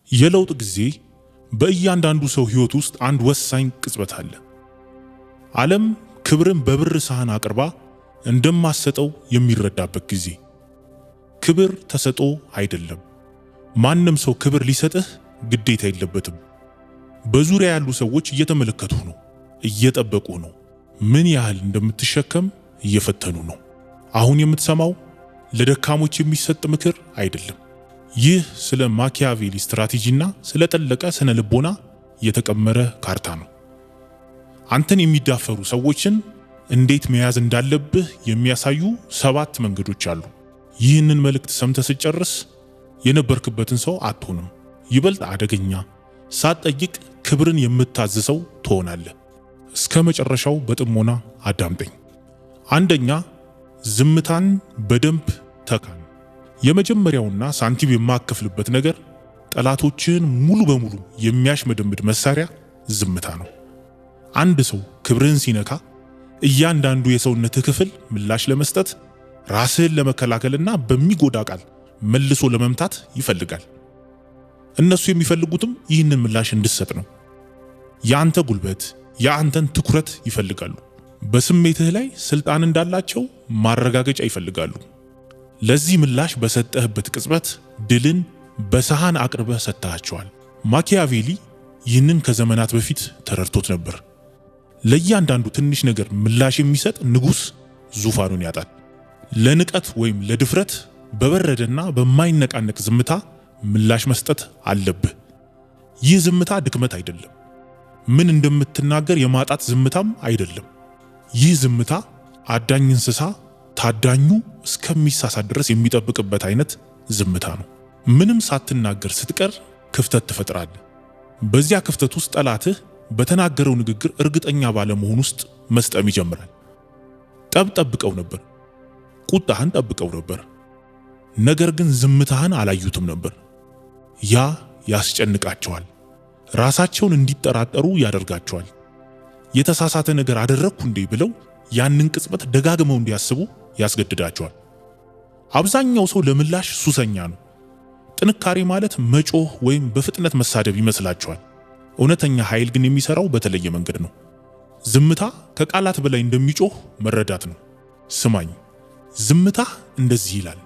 የለውጥ ጊዜ በእያንዳንዱ ሰው ህይወት ውስጥ አንድ ወሳኝ ቅጽበት አለ። ዓለም ክብርን በብር ሳህን አቅርባ እንደማሰጠው የሚረዳበት ጊዜ። ክብር ተሰጦ አይደለም። ማንም ሰው ክብር ሊሰጥህ ግዴታ የለበትም። በዙሪያ ያሉ ሰዎች እየተመለከቱህ ነው፣ እየጠበቁህ ነው። ምን ያህል እንደምትሸከም እየፈተኑ ነው። አሁን የምትሰማው ለደካሞች የሚሰጥ ምክር አይደለም። ይህ ስለ ማኪያቬሊ ስትራቴጂና ስለ ጠለቀ ስነ ልቦና የተቀመረ ካርታ ነው። አንተን የሚዳፈሩ ሰዎችን እንዴት መያዝ እንዳለብህ የሚያሳዩ 7 መንገዶች አሉ። ይህንን መልእክት ሰምተህ ስትጨርስ የነበርክበትን ሰው አትሆንም። ይበልጥ አደገኛ፣ ሳትጠይቅ ክብርን የምታዝሰው ትሆናለህ። እስከ መጨረሻው በጥሞና አዳምጠኝ። አንደኛ፣ ዝምታን በደንብ ተካን። የመጀመሪያውና ሳንቲም የማከፍልበት ነገር ጠላቶችን ሙሉ በሙሉ የሚያሽመደምድ መሳሪያ ዝምታ ነው። አንድ ሰው ክብርህን ሲነካ እያንዳንዱ የሰውነትህ ክፍል ምላሽ ለመስጠት፣ ራስህን ለመከላከልና በሚጎዳ ቃል መልሶ ለመምታት ይፈልጋል። እነሱ የሚፈልጉትም ይህንን ምላሽ እንድትሰጥ ነው። የአንተ ጉልበት፣ የአንተን ትኩረት ይፈልጋሉ። በስሜትህ ላይ ስልጣን እንዳላቸው ማረጋገጫ ይፈልጋሉ። ለዚህ ምላሽ በሰጠህበት ቅጽበት ድልን በሰሃን አቅርበህ ሰጥተሃቸዋል። ማኪያቬሊ ይህንን ከዘመናት በፊት ተረድቶት ነበር። ለእያንዳንዱ ትንሽ ነገር ምላሽ የሚሰጥ ንጉሥ ዙፋኑን ያጣል። ለንቀት ወይም ለድፍረት በበረደና በማይነቃነቅ ዝምታ ምላሽ መስጠት አለብህ። ይህ ዝምታ ድክመት አይደለም። ምን እንደምትናገር የማጣት ዝምታም አይደለም። ይህ ዝምታ አዳኝ እንስሳ ታዳኙ እስከሚሳሳት ድረስ የሚጠብቅበት አይነት ዝምታ ነው። ምንም ሳትናገር ስትቀር ክፍተት ትፈጥራለህ። በዚያ ክፍተት ውስጥ ጠላትህ በተናገረው ንግግር እርግጠኛ ባለመሆን ውስጥ መስጠም ይጀምራል። ጠብቀው ነበር፣ ቁጣህን ጠብቀው ነበር፣ ነገር ግን ዝምታህን አላዩትም ነበር። ያ ያስጨንቃቸዋል። ራሳቸውን እንዲጠራጠሩ ያደርጋቸዋል። የተሳሳተ ነገር አደረግኩ እንዴ ብለው ያንን ቅጽበት ደጋግመው እንዲያስቡ ያስገድዳቸዋል። አብዛኛው ሰው ለምላሽ ሱሰኛ ነው። ጥንካሬ ማለት መጮህ ወይም በፍጥነት መሳደብ ይመስላቸዋል። እውነተኛ ኃይል ግን የሚሰራው በተለየ መንገድ ነው። ዝምታ ከቃላት በላይ እንደሚጮህ መረዳት ነው። ስማኝ፣ ዝምታ እንደዚህ ይላል፣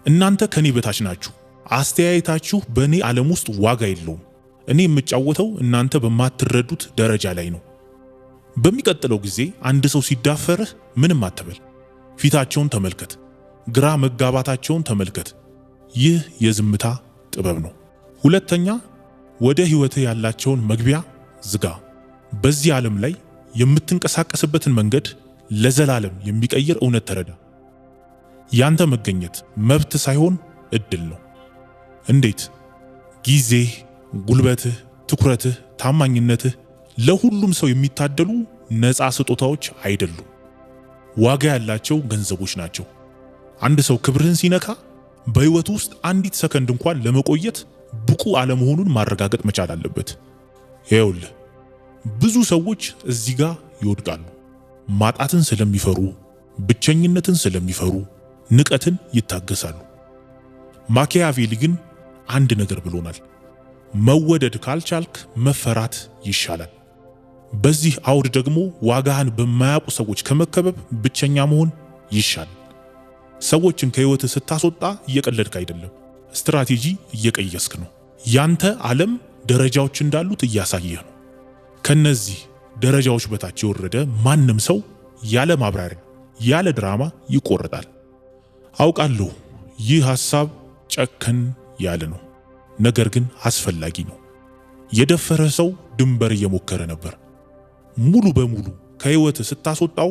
እናንተ ከኔ በታች ናችሁ። አስተያየታችሁ በእኔ ዓለም ውስጥ ዋጋ የለውም። እኔ የምጫወተው እናንተ በማትረዱት ደረጃ ላይ ነው። በሚቀጥለው ጊዜ አንድ ሰው ሲዳፈርህ ምንም አትበል። ፊታቸውን ተመልከት፣ ግራ መጋባታቸውን ተመልከት። ይህ የዝምታ ጥበብ ነው። ሁለተኛ፣ ወደ ህይወትህ ያላቸውን መግቢያ ዝጋ። በዚህ ዓለም ላይ የምትንቀሳቀስበትን መንገድ ለዘላለም የሚቀይር እውነት ተረዳ። ያንተ መገኘት መብት ሳይሆን እድል ነው። እንዴት? ጊዜህ፣ ጉልበትህ፣ ትኩረትህ፣ ታማኝነትህ ለሁሉም ሰው የሚታደሉ ነፃ ስጦታዎች አይደሉም። ዋጋ ያላቸው ገንዘቦች ናቸው። አንድ ሰው ክብርህን ሲነካ በህይወቱ ውስጥ አንዲት ሰከንድ እንኳን ለመቆየት ብቁ አለመሆኑን ማረጋገጥ መቻል አለበት። ይኸውልህ፣ ብዙ ሰዎች እዚህ ጋር ይወድቃሉ። ማጣትን ስለሚፈሩ፣ ብቸኝነትን ስለሚፈሩ ንቀትን ይታገሳሉ። ማኪያቬሊ ግን አንድ ነገር ብሎናል። መወደድ ካልቻልክ መፈራት ይሻላል። በዚህ አውድ ደግሞ ዋጋህን በማያውቁ ሰዎች ከመከበብ ብቸኛ መሆን ይሻላል። ሰዎችን ከህይወትህ ስታስወጣ እየቀለድክ አይደለም፣ ስትራቴጂ እየቀየስክ ነው። ያንተ ዓለም ደረጃዎች እንዳሉት እያሳየህ ነው። ከነዚህ ደረጃዎች በታች የወረደ ማንም ሰው ያለ ማብራሪያ፣ ያለ ድራማ ይቆረጣል። አውቃለሁ ይህ ሐሳብ ጨከን ያለ ነው፣ ነገር ግን አስፈላጊ ነው። የደፈረ ሰው ድንበር እየሞከረ ነበር። ሙሉ በሙሉ ከህይወትህ ስታስወጣው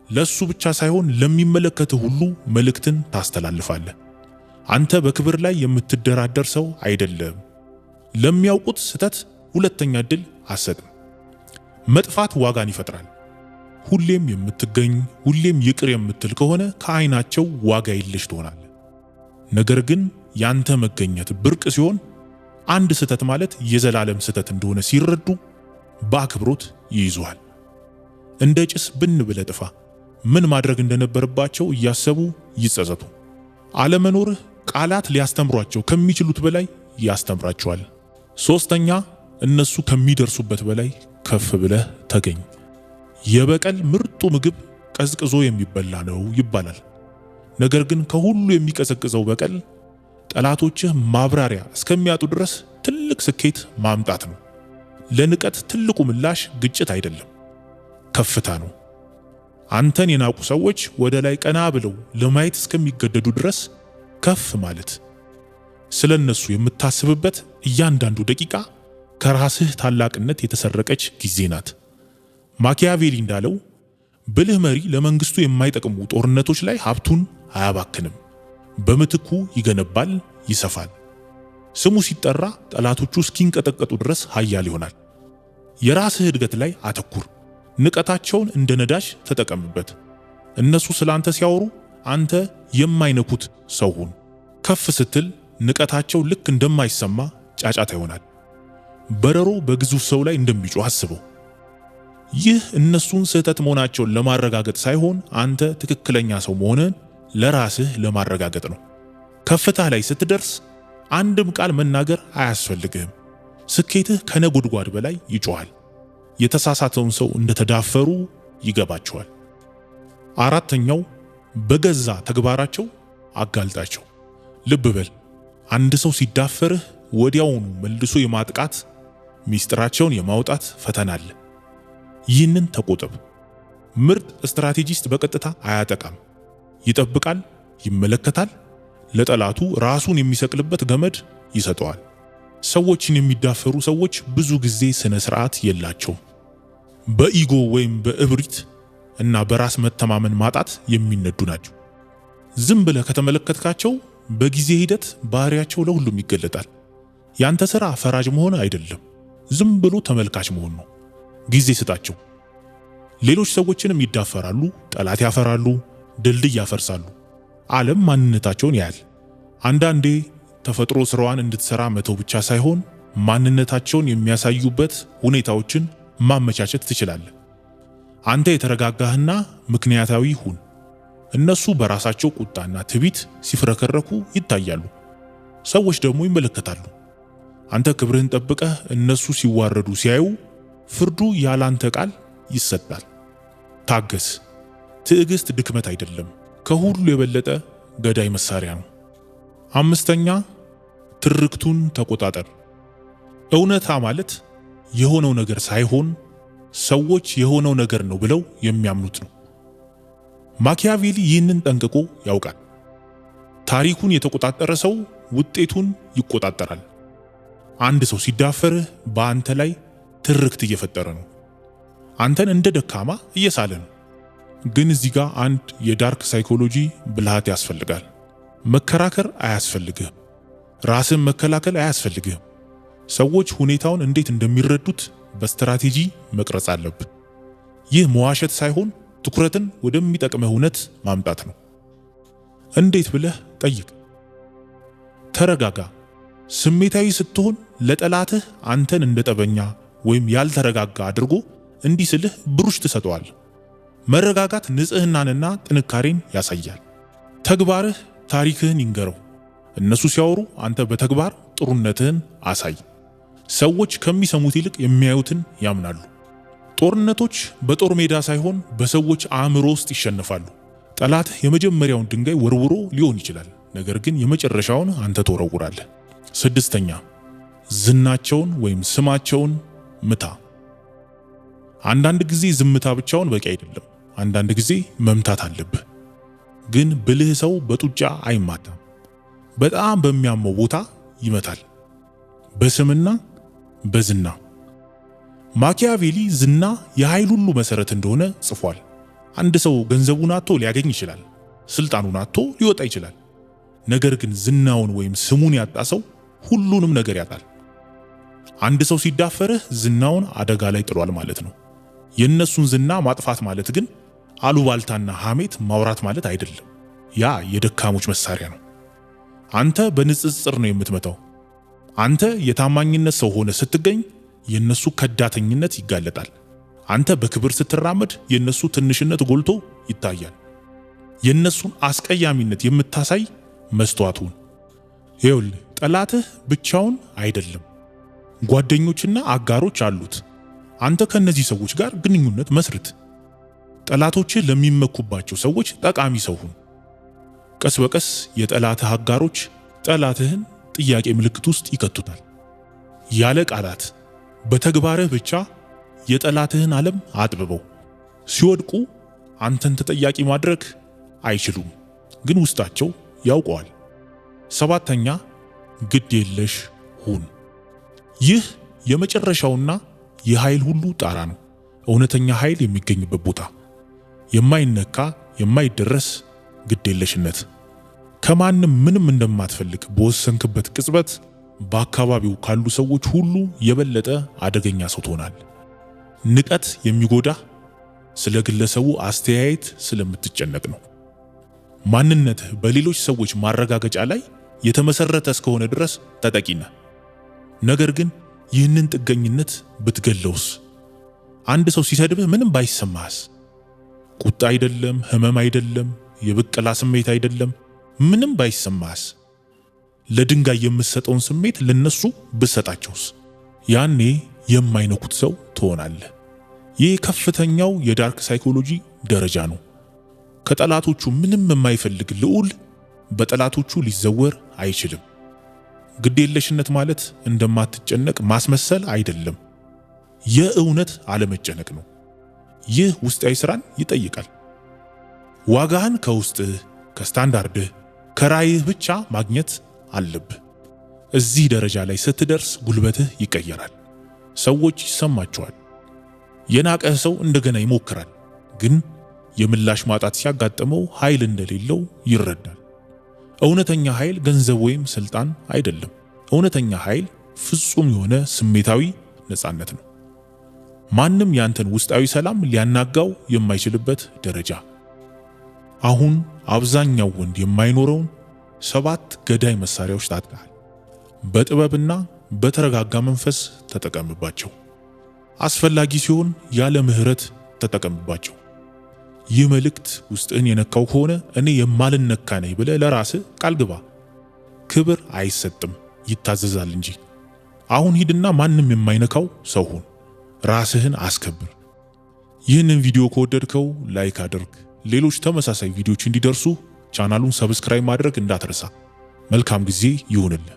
ለሱ ብቻ ሳይሆን ለሚመለከትህ ሁሉ መልእክትን ታስተላልፋለህ። አንተ በክብር ላይ የምትደራደር ሰው አይደለም። ለሚያውቁት ስተት ሁለተኛ ዕድል አትሰጥም። መጥፋት ዋጋን ይፈጥራል። ሁሌም የምትገኝ፣ ሁሌም ይቅር የምትል ከሆነ ከዓይናቸው ዋጋ የለሽ ትሆናለህ። ነገር ግን ያንተ መገኘት ብርቅ ሲሆን፣ አንድ ስተት ማለት የዘላለም ስተት እንደሆነ ሲረዱ በአክብሮት ይይዙሃል። እንደ ጭስ ብን ብለህ ጥፋ። ምን ማድረግ እንደነበረባቸው እያሰቡ ይጸጸቱ። አለመኖርህ ቃላት ሊያስተምሯቸው ከሚችሉት በላይ ያስተምራቸዋል። ሶስተኛ እነሱ ከሚደርሱበት በላይ ከፍ ብለህ ተገኝ። የበቀል ምርጡ ምግብ ቀዝቅዞ የሚበላ ነው ይባላል። ነገር ግን ከሁሉ የሚቀዘቅዘው በቀል ጠላቶችህ ማብራሪያ እስከሚያጡ ድረስ ትልቅ ስኬት ማምጣት ነው። ለንቀት ትልቁ ምላሽ ግጭት አይደለም፣ ከፍታ ነው። አንተን የናቁ ሰዎች ወደ ላይ ቀና ብለው ለማየት እስከሚገደዱ ድረስ ከፍ ማለት። ስለነሱ የምታስብበት እያንዳንዱ ደቂቃ ከራስህ ታላቅነት የተሰረቀች ጊዜ ናት። ማኪያቬሊ እንዳለው ብልህ መሪ ለመንግስቱ የማይጠቅሙ ጦርነቶች ላይ ሀብቱን አያባክንም፣ በምትኩ ይገነባል፣ ይሰፋል። ስሙ ሲጠራ ጠላቶቹ እስኪንቀጠቀጡ ድረስ ኃያል ይሆናል። የራስህ እድገት ላይ አተኩር። ንቀታቸውን እንደ ነዳጅ ተጠቀምበት። እነሱ ስላንተ ሲያወሩ አንተ የማይነኩት ሰው ሁን። ከፍ ስትል ንቀታቸው ልክ እንደማይሰማ ጫጫታ ይሆናል። በረሮ በግዙፍ ሰው ላይ እንደሚጮህ አስበው። ይህ እነሱን ስህተት መሆናቸውን ለማረጋገጥ ሳይሆን አንተ ትክክለኛ ሰው መሆንህን ለራስህ ለማረጋገጥ ነው። ከፍታ ላይ ስትደርስ አንድም ቃል መናገር አያስፈልግህም። ስኬትህ ከነጎድጓድ በላይ ይጮሃል። የተሳሳተውን ሰው እንደተዳፈሩ ይገባቸዋል። አራተኛው በገዛ ተግባራቸው አጋልጣቸው። ልብ በል፣ አንድ ሰው ሲዳፈርህ ወዲያውኑ መልሶ የማጥቃት ሚስጥራቸውን የማውጣት ፈተና አለ። ይህንን ተቆጠብ። ምርጥ ስትራቴጂስት በቀጥታ አያጠቃም። ይጠብቃል፣ ይመለከታል፣ ለጠላቱ ራሱን የሚሰቅልበት ገመድ ይሰጠዋል። ሰዎችን የሚዳፈሩ ሰዎች ብዙ ጊዜ ስነ ስርዓት የላቸውም። በኢጎ ወይም በእብሪት እና በራስ መተማመን ማጣት የሚነዱ ናቸው። ዝም ብለህ ከተመለከትካቸው በጊዜ ሂደት ባህሪያቸው ለሁሉም ይገለጣል። ያንተ ሥራ ፈራጅ መሆን አይደለም፣ ዝም ብሎ ተመልካች መሆን ነው። ጊዜ ስጣቸው። ሌሎች ሰዎችንም ይዳፈራሉ፣ ጠላት ያፈራሉ፣ ድልድይ ያፈርሳሉ። ዓለም ማንነታቸውን ያያል። አንዳንዴ ተፈጥሮ ስራዋን እንድትሰራ መተው ብቻ ሳይሆን ማንነታቸውን የሚያሳዩበት ሁኔታዎችን ማመቻቸት ትችላለህ። አንተ የተረጋጋህና ምክንያታዊ ሁን። እነሱ በራሳቸው ቁጣና ትዕቢት ሲፍረከረኩ ይታያሉ። ሰዎች ደግሞ ይመለከታሉ። አንተ ክብርህን ጠብቀህ እነሱ ሲዋረዱ ሲያዩ ፍርዱ ያላንተ ቃል ይሰጣል። ታገስ። ትዕግስት ድክመት አይደለም፣ ከሁሉ የበለጠ ገዳይ መሳሪያ ነው። አምስተኛ ትርክቱን ተቆጣጠር። እውነታ ማለት የሆነው ነገር ሳይሆን ሰዎች የሆነው ነገር ነው ብለው የሚያምኑት ነው። ማኪያቬሊ ይህንን ጠንቅቆ ያውቃል። ታሪኩን የተቆጣጠረ ሰው ውጤቱን ይቆጣጠራል። አንድ ሰው ሲዳፈርህ በአንተ ላይ ትርክት እየፈጠረ ነው። አንተን እንደ ደካማ እየሳለ ነው። ግን እዚህ ጋር አንድ የዳርክ ሳይኮሎጂ ብልሃት ያስፈልጋል። መከራከር አያስፈልግህም። ራስን መከላከል አያስፈልግህም። ሰዎች ሁኔታውን እንዴት እንደሚረዱት በስትራቴጂ መቅረጽ አለብህ። ይህ መዋሸት ሳይሆን ትኩረትን ወደሚጠቅመው እውነት ማምጣት ነው። እንዴት ብለህ ጠይቅ። ተረጋጋ። ስሜታዊ ስትሆን ለጠላትህ አንተን እንደ ጠበኛ ወይም ያልተረጋጋ አድርጎ እንዲስልህ ብሩሽ ትሰጠዋል። መረጋጋት ንጽህናንና ጥንካሬን ያሳያል። ተግባርህ ታሪክህን ይንገረው። እነሱ ሲያወሩ አንተ በተግባር ጥሩነትህን አሳይ። ሰዎች ከሚሰሙት ይልቅ የሚያዩትን ያምናሉ። ጦርነቶች በጦር ሜዳ ሳይሆን በሰዎች አእምሮ ውስጥ ይሸነፋሉ። ጠላትህ የመጀመሪያውን ድንጋይ ወርውሮ ሊሆን ይችላል፣ ነገር ግን የመጨረሻውን አንተ ትወረውራለህ። ስድስተኛ ዝናቸውን ወይም ስማቸውን ምታ። አንዳንድ ጊዜ ዝምታ ብቻውን በቂ አይደለም። አንዳንድ ጊዜ መምታት አለብህ። ግን ብልህ ሰው በጡጫ አይማታም። በጣም በሚያመው ቦታ ይመታል፣ በስምና በዝና። ማኪያቬሊ ዝና የኃይል ሁሉ መሰረት እንደሆነ ጽፏል። አንድ ሰው ገንዘቡን አጥቶ ሊያገኝ ይችላል፣ ስልጣኑን አጥቶ ሊወጣ ይችላል። ነገር ግን ዝናውን ወይም ስሙን ያጣ ሰው ሁሉንም ነገር ያጣል። አንድ ሰው ሲዳፈርህ ዝናውን አደጋ ላይ ጥሏል ማለት ነው። የነሱን ዝና ማጥፋት ማለት ግን አሉባልታና ሐሜት ማውራት ማለት አይደለም። ያ የደካሞች መሳሪያ ነው። አንተ በንጽጽር ነው የምትመታው። አንተ የታማኝነት ሰው ሆነ ስትገኝ የነሱ ከዳተኝነት ይጋለጣል። አንተ በክብር ስትራመድ የነሱ ትንሽነት ጎልቶ ይታያል። የነሱን አስቀያሚነት የምታሳይ መስተዋቱን ይኸውልህ ጠላትህ ብቻውን አይደለም፣ ጓደኞችና አጋሮች አሉት። አንተ ከነዚህ ሰዎች ጋር ግንኙነት መስርት። ጠላቶችህ ለሚመኩባቸው ሰዎች ጠቃሚ ሰው ሁን። ቀስ በቀስ የጠላትህ አጋሮች ጠላትህን ጥያቄ ምልክት ውስጥ ይከቱታል። ያለ ቃላት በተግባርህ ብቻ የጠላትህን ዓለም አጥብበው። ሲወድቁ አንተን ተጠያቂ ማድረግ አይችሉም፣ ግን ውስጣቸው ያውቀዋል። 7ኛ ግድ የለሽ ሁን። ይህ የመጨረሻውና የኃይል ሁሉ ጣራ ነው። እውነተኛ ኃይል የሚገኝበት ቦታ፣ የማይነካ የማይደረስ ግድ የለሽነት። ከማንም ምንም እንደማትፈልግ በወሰንክበት ቅጽበት በአካባቢው ካሉ ሰዎች ሁሉ የበለጠ አደገኛ ሰው ትሆናለህ። ንቀት የሚጎዳህ ስለ ግለሰቡ አስተያየት ስለምትጨነቅ ነው። ማንነትህ በሌሎች ሰዎች ማረጋገጫ ላይ የተመሰረተ እስከሆነ ድረስ ተጠቂ ነህ። ነገር ግን ይህንን ጥገኝነት ብትገለውስ? አንድ ሰው ሲሰድብህ ምንም ባይሰማህስ? ቁጣ አይደለም፣ ህመም አይደለም፣ የብቀላ ስሜት አይደለም፣ ምንም ባይሰማህስ? ለድንጋይ የምትሰጠውን ስሜት ለነሱ ብትሰጣቸውስ? ያኔ የማይነኩት ሰው ትሆናለህ። ይህ ከፍተኛው የዳርክ ሳይኮሎጂ ደረጃ ነው። ከጠላቶቹ ምንም የማይፈልግ ልዑል በጠላቶቹ ሊዘወር አይችልም። ግዴለሽነት ማለት እንደማትጨነቅ ማስመሰል አይደለም፣ የእውነት አለመጨነቅ ነው። ይህ ውስጣዊ ስራን ይጠይቃል። ዋጋህን ከውስጥህ፣ ከስታንዳርድህ፣ ከራይህ ብቻ ማግኘት አለብህ። እዚህ ደረጃ ላይ ስትደርስ ጉልበትህ ይቀየራል። ሰዎች ይሰማቸዋል። የናቀህ ሰው እንደገና ይሞክራል፣ ግን የምላሽ ማጣት ሲያጋጥመው ኃይል እንደሌለው ይረዳል። እውነተኛ ኃይል ገንዘብ ወይም ስልጣን አይደለም። እውነተኛ ኃይል ፍጹም የሆነ ስሜታዊ ነፃነት ነው። ማንም ያንተን ውስጣዊ ሰላም ሊያናጋው የማይችልበት ደረጃ። አሁን አብዛኛው ወንድ የማይኖረውን 7 ገዳይ መሳሪያዎች ታጥቀሃል። በጥበብና በተረጋጋ መንፈስ ተጠቀምባቸው። አስፈላጊ ሲሆን ያለ ምህረት ተጠቀምባቸው። ይህ መልእክት ውስጥን የነካው ከሆነ እኔ የማልነካ ነኝ ብለህ ለራስህ ቃል ግባ። ክብር አይሰጥም፣ ይታዘዛል እንጂ። አሁን ሂድና ማንም የማይነካው ሰው ሁን። ራስህን አስከብር። ይህንን ቪዲዮ ከወደድከው ላይክ አድርግ። ሌሎች ተመሳሳይ ቪዲዮዎች እንዲደርሱ ቻናሉን ሰብስክራይብ ማድረግ እንዳትረሳ። መልካም ጊዜ ይሁንልህ።